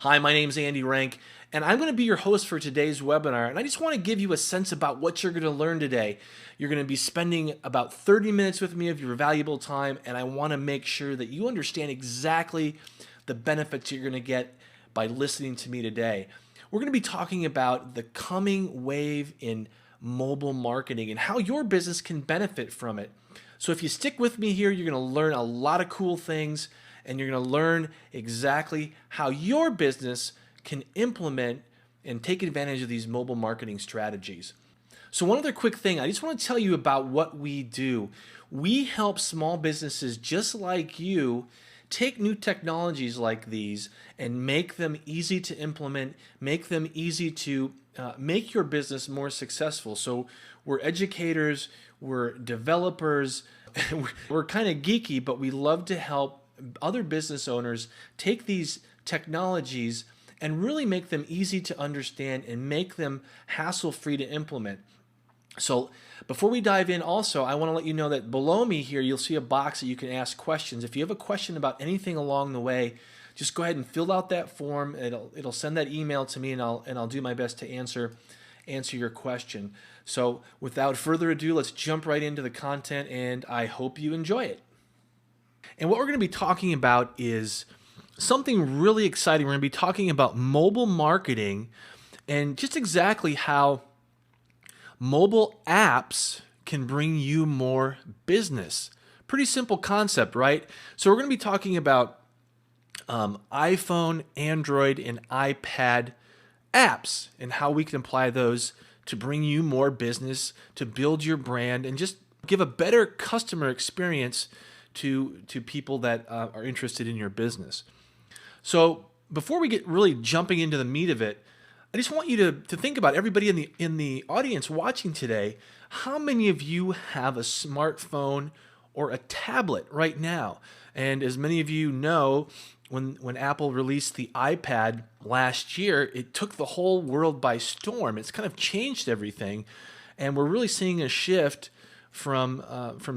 Hi, my name's Andy Rank, and I'm going to be your host for today's webinar. And I just want to give you a sense about what you're going to learn today. You're going to be spending about 30 minutes with me of your valuable time, and I want to make sure that you understand exactly the benefits you're going to get by listening to me today. We're going to be talking about the coming wave in mobile marketing and how your business can benefit from it. So if you stick with me here, you're going to learn a lot of cool things, and you're going to learn exactly how your business can implement and take advantage of these mobile marketing strategies. So one other quick thing, I just want to tell you about what we do. We help small businesses just like you take new technologies like these and make them easy to implement, make them easy to make your business more successful. So we're educators, we're developers, we're kind of geeky, but we love to help other business owners take these technologies and really make them easy to understand and make them hassle-free to implement. So before we dive in also, I want to let you know that below me here, you'll see a box that you can ask questions. If you have a question about anything along the way, just go ahead and fill out that form. It'll send that email to me, and I'll do my best to answer your question. So without further ado, let's jump right into the content, and I hope you enjoy it. And what we're going to be talking about is something really exciting. We're going to be talking about mobile marketing and just exactly how mobile apps can bring you more business. Pretty simple concept, right? So we're going to be talking about iPhone, Android, and iPad apps and how we can apply those to bring you more business, to build your brand, and just give a better customer experience to people that are interested in your business. So before we get really jumping into the meat of it, I just want you to think about everybody in the audience watching today. How many of you have a smartphone or a tablet right now? And as many of you know, when Apple released the iPad last year, it took the whole world by storm. It's kind of changed everything, and we're really seeing a shift from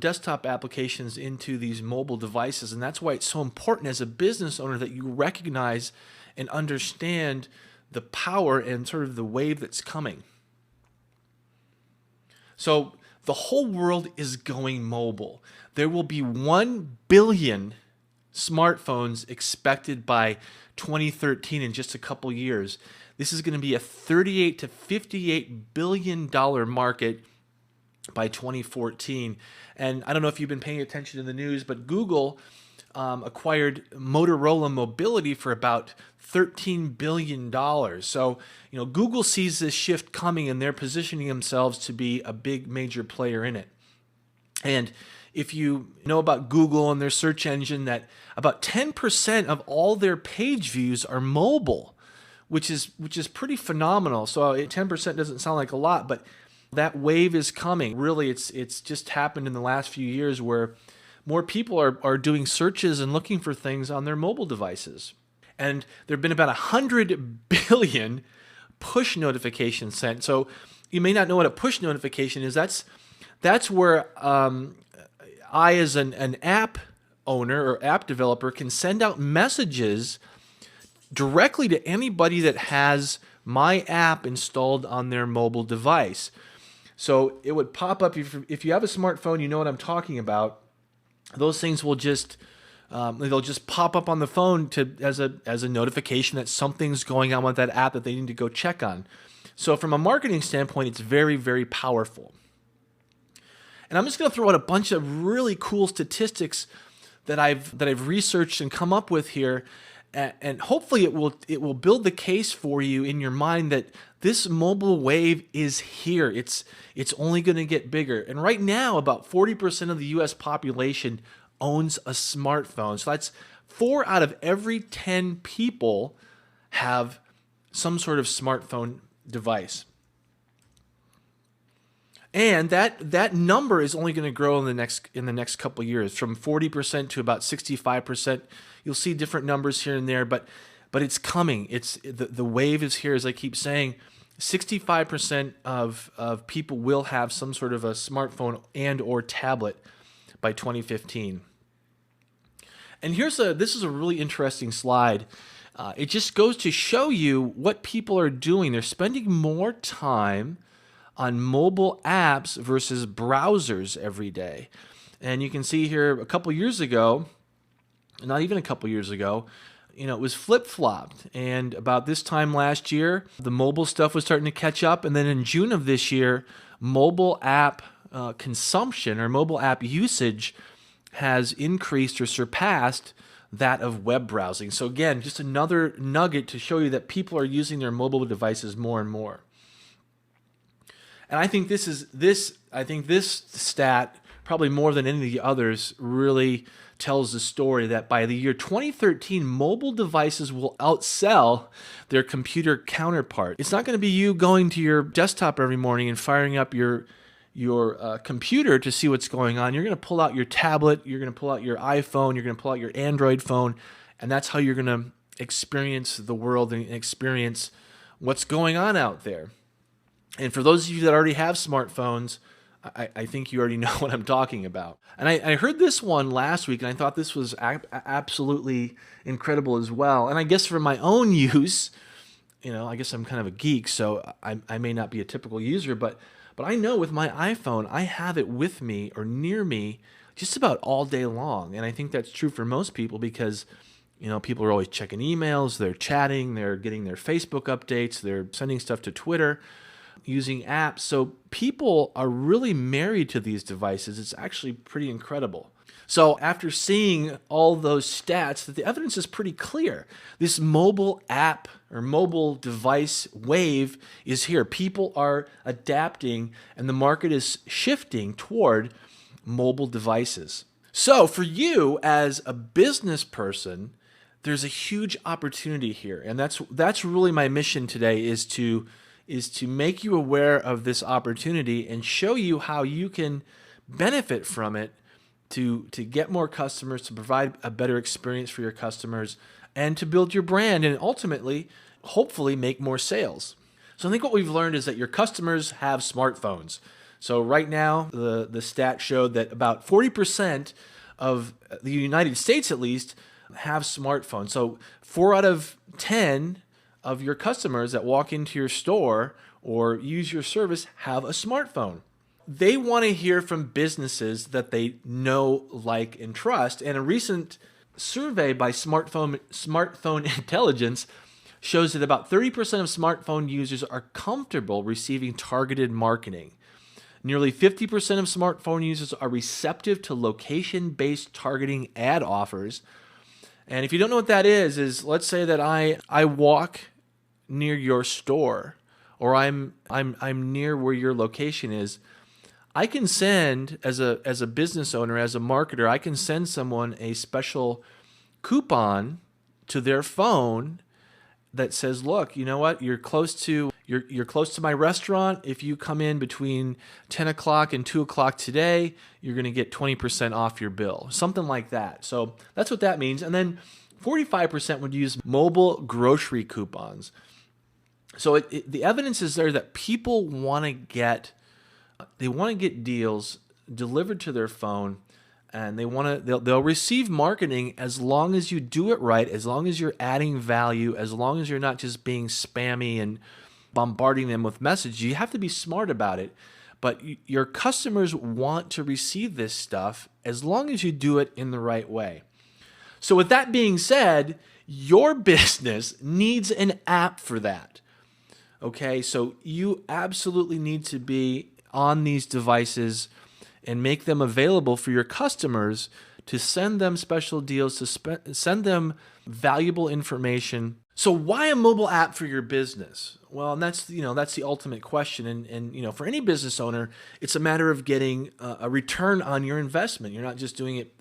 desktop applications into these mobile devices. And that's why it's so important as a business owner that you recognize and understand the power and sort of the wave that's coming. So the whole world is going mobile. There will be 1 billion smartphones expected by 2013 in just a couple years. This is going to be a $38 to $58 billion market by 2014. And I don't know if you've been paying attention to the news, but Google acquired Motorola Mobility for about $13 billion. So, Google sees this shift coming, and they're positioning themselves to be a big major player in it. And if you know about Google and their search engine, that about 10% of all their page views are mobile, which is pretty phenomenal. So 10% doesn't sound like a lot, but that wave is coming. Really, it's just happened in the last few years where more people are doing searches and looking for things on their mobile devices. And there have been about 100 billion push notifications sent. So you may not know what a push notification is. That's where I, as an app owner or app developer, can send out messages directly to anybody that has my app installed on their mobile device. So it would pop up if you have a smartphone, you know what I'm talking about. Those things will just they'll just pop up on the phone as a notification that something's going on with that app that they need to go check on. So from a marketing standpoint, it's very, very powerful. And I'm just going to throw out a bunch of really cool statistics that I've researched and come up with here, and hopefully it will build the case for you in your mind that this mobile wave is here. It's only going to get bigger. And right now, about 40% of the U.S. population owns a smartphone. So that's 4 out of every 10 people have some sort of smartphone device. And that number is only going to grow in the next couple of years, from 40% to about 65%. You'll see different numbers here and there, but it's coming. The wave is here, as I keep saying. 65% of people will have some sort of a smartphone and or tablet by 2015. And this is a really interesting slide. It just goes to show you what people are doing. They're spending more time on mobile apps versus browsers every day. And you can see here a couple years ago, not even a couple years ago, it was flip-flopped. And about this time last year, the mobile stuff was starting to catch up. And then in June of this year, mobile app consumption or mobile app usage has increased or surpassed that of web browsing. So again, just another nugget to show you that people are using their mobile devices more and more. And I think this stat, probably more than any of the others, really tells the story that by the year 2013, mobile devices will outsell their computer counterpart. It's not going to be you going to your desktop every morning and firing up your computer to see what's going on. You're going to pull out your tablet, you're going to pull out your iPhone, you're going to pull out your Android phone, and that's how you're going to experience the world and experience what's going on out there. And for those of you that already have smartphones, I think you already know what I'm talking about. And I heard this one last week, and I thought this was absolutely incredible as well. And I guess for my own use, I guess I'm kind of a geek, so I may not be a typical user, but I know with my iPhone, I have it with me or near me just about all day long. And I think that's true for most people because, people are always checking emails, they're chatting, they're getting their Facebook updates, they're sending stuff to Twitter, using apps. So people are really married to these devices. It's actually pretty incredible. So after seeing all those stats, that the evidence is pretty clear. This mobile app or mobile device wave is here. People are adapting and the market is shifting toward mobile devices. So for you as a business person, there's a huge opportunity here. And that's really my mission today is to make you aware of this opportunity and show you how you can benefit from it to get more customers, to provide a better experience for your customers, and to build your brand and ultimately, hopefully, make more sales. So I think what we've learned is that your customers have smartphones. So right now, the stat showed that about 40% of the United States, at least, have smartphones. So 4 out of 10 of your customers that walk into your store or use your service have a smartphone. They want to hear from businesses that they know, like, and trust. And a recent survey by Smartphone Intelligence shows that about 30% of smartphone users are comfortable receiving targeted marketing. Nearly 50% of smartphone users are receptive to location-based targeting ad offers. And if you don't know what that is let's say that I walk near your store or I'm near where your location is. I can send, as a business owner, as a marketer, I can send someone a special coupon to their phone that says, look, you know what, you're close to my restaurant. If you come in between 10 o'clock and 2 o'clock today, you're going to get 20% off your bill, something like that. So that's what that means. And then 45% would use mobile grocery coupons. So the evidence is there that people want to get deals delivered to their phone, and they'll receive marketing as long as you do it right, as long as you're adding value, as long as you're not just being spammy and bombarding them with messages. You have to be smart about it, but your customers want to receive this stuff as long as you do it in the right way. So with that being said, your business needs an app for that. Okay, so you absolutely need to be on these devices and make them available for your customers to send them special deals, to send them valuable information. So why a mobile app for your business? Well, and that's the ultimate question. And for any business owner, it's a matter of getting a return on your investment. You're not just doing it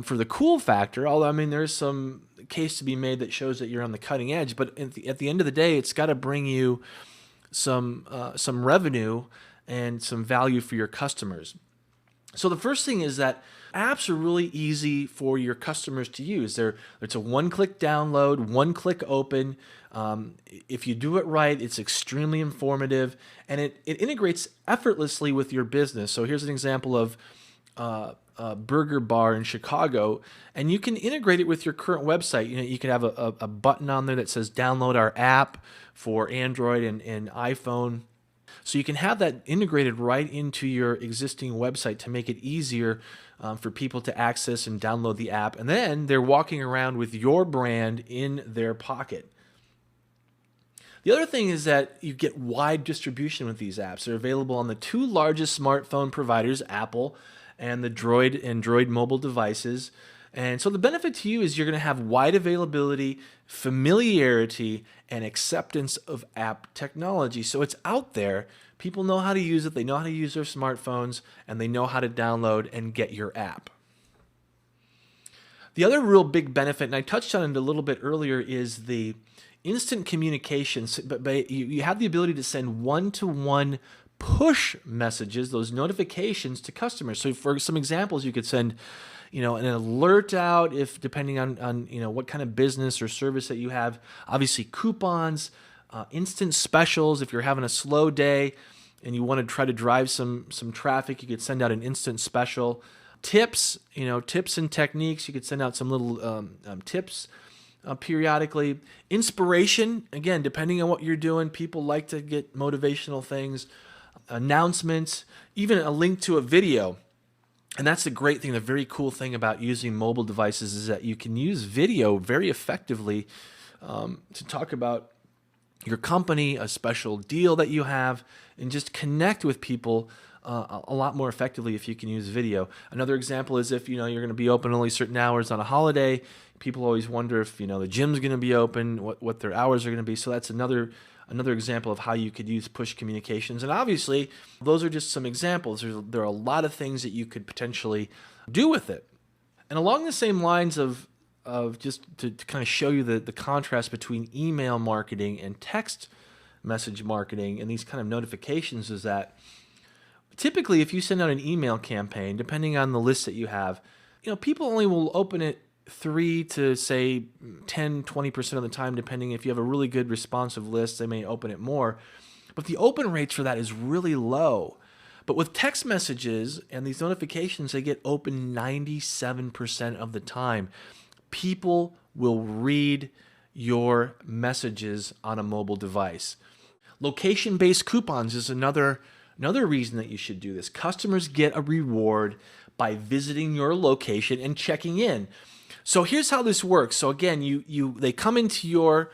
for the cool factor, although there's some case to be made that shows that you're on the cutting edge. But at the end of the day, it's got to bring you some revenue and some value for your customers. So the first thing is that apps are really easy for your customers to use. It's a one-click download, one-click open. If you do it right, it's extremely informative, and it integrates effortlessly with your business. So here's an example of burger bar in Chicago, and you can integrate it with your current website. You can have a button on there that says download our app for Android and iPhone. So you can have that integrated right into your existing website to make it easier for people to access and download the app. And then they're walking around with your brand in their pocket. The other thing is that you get wide distribution with these apps. They're available on the two largest smartphone providers, Apple and the Droid Android mobile devices. And so the benefit to you is you're going to have wide availability, familiarity, and acceptance of app technology. So it's out there. People know how to use it. They know how to use their smartphones, and they know how to download and get your app. The other real big benefit, and I touched on it a little bit earlier, is the instant communications. But you have the ability to send one-to-one push messages, those notifications to customers. So for some examples, you could send an alert out if depending on what kind of business or service that you have. Obviously coupons, instant specials. If you're having a slow day and you want to try to drive some traffic, you could send out an instant special. Tips, tips and techniques. You could send out some little tips periodically. Inspiration, again, depending on what you're doing, people like to get motivational things. Announcements, even a link to a video. And that's the great thing, the very cool thing about using mobile devices is that you can use video very effectively to talk about your company, a special deal that you have, and just connect with people a lot more effectively if you can use video. Another example is if you're going to be open only certain hours on a holiday. People always wonder if the gym's going to be open, what their hours are going to be. So that's another example of how you could use push communications. And obviously, those are just some examples. There are a lot of things that you could potentially do with it. And along the same lines of just to kind of show you the contrast between email marketing and text message marketing and these kind of notifications is that typically if you send out an email campaign, depending on the list that you have, people only will open it 3 to say 10-20% of the time, depending. If you have a really good responsive list, they may open it more, but the open rates for that is really low. But with text messages and these notifications, they get open 97% of the time. People will read your messages on a mobile device. Location-based coupons is another reason that you should do this. Customers get a reward by visiting your location and checking in. So here's how this works. So again, they come into your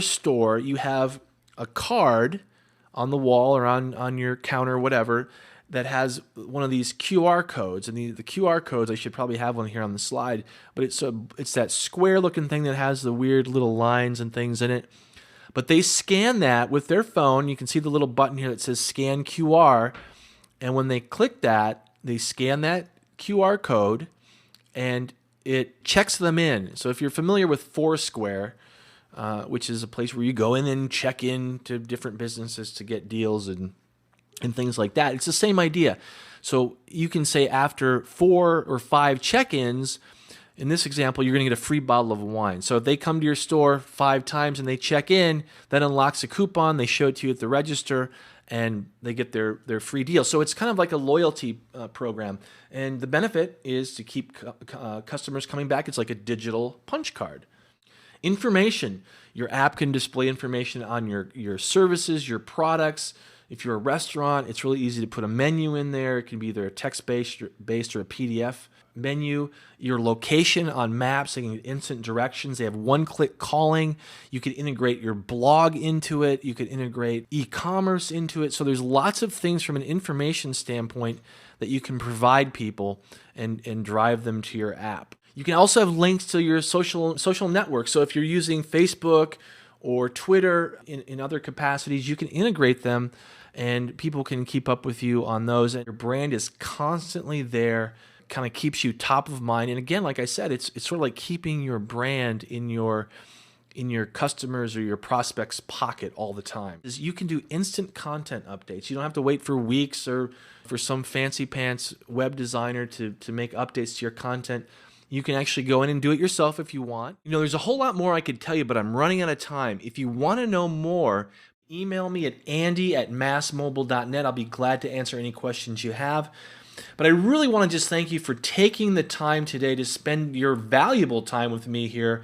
store. You have a card on the wall or on your counter, or whatever, that has one of these QR codes. And the QR codes, I should probably have one here on the slide, but it's that square looking thing that has the weird little lines and things in it. But they scan that with their phone. You can see the little button here that says scan QR. And when they click that, they scan that QR code and it checks them in. So if you're familiar with Foursquare, which is a place where you go in and check in to different businesses to get deals and things like that, it's the same idea. So you can say after 4 or 5 check-ins, in this example, you're going to get a free bottle of wine. So if they come to your store 5 times and they check in, that unlocks a coupon. They show it to you at the register, and they get their free deal. So it's kind of like a loyalty program. And the benefit is to keep customers coming back. It's like a digital punch card. Information. Your app can display information on your services, your products. If you're a restaurant, it's really easy to put a menu in there. It can be either a text-based or a PDF menu. Your location on maps, they can get instant directions. They have one-click calling. You can integrate your blog into it. You could integrate e-commerce into it. So there's lots of things from an information standpoint that you can provide people and drive them to your app. You can also have links to your social networks. So if you're using Facebook or Twitter in other capacities, you can integrate them and people can keep up with you on those. And your brand is constantly there, kind of keeps you top of mind. And again, like I said, it's sort of like keeping your brand in your customers or your prospects' pocket all the time. You can do instant content updates. You don't have to wait for weeks or for some fancy pants web designer to make updates to your content. You can actually go in and do it yourself if you want. There's a whole lot more I could tell you, but I'm running out of time. If you want to know more, email me at andy@massmobile.net. I'll be glad to answer any questions you have. But I really want to just thank you for taking the time today to spend your valuable time with me here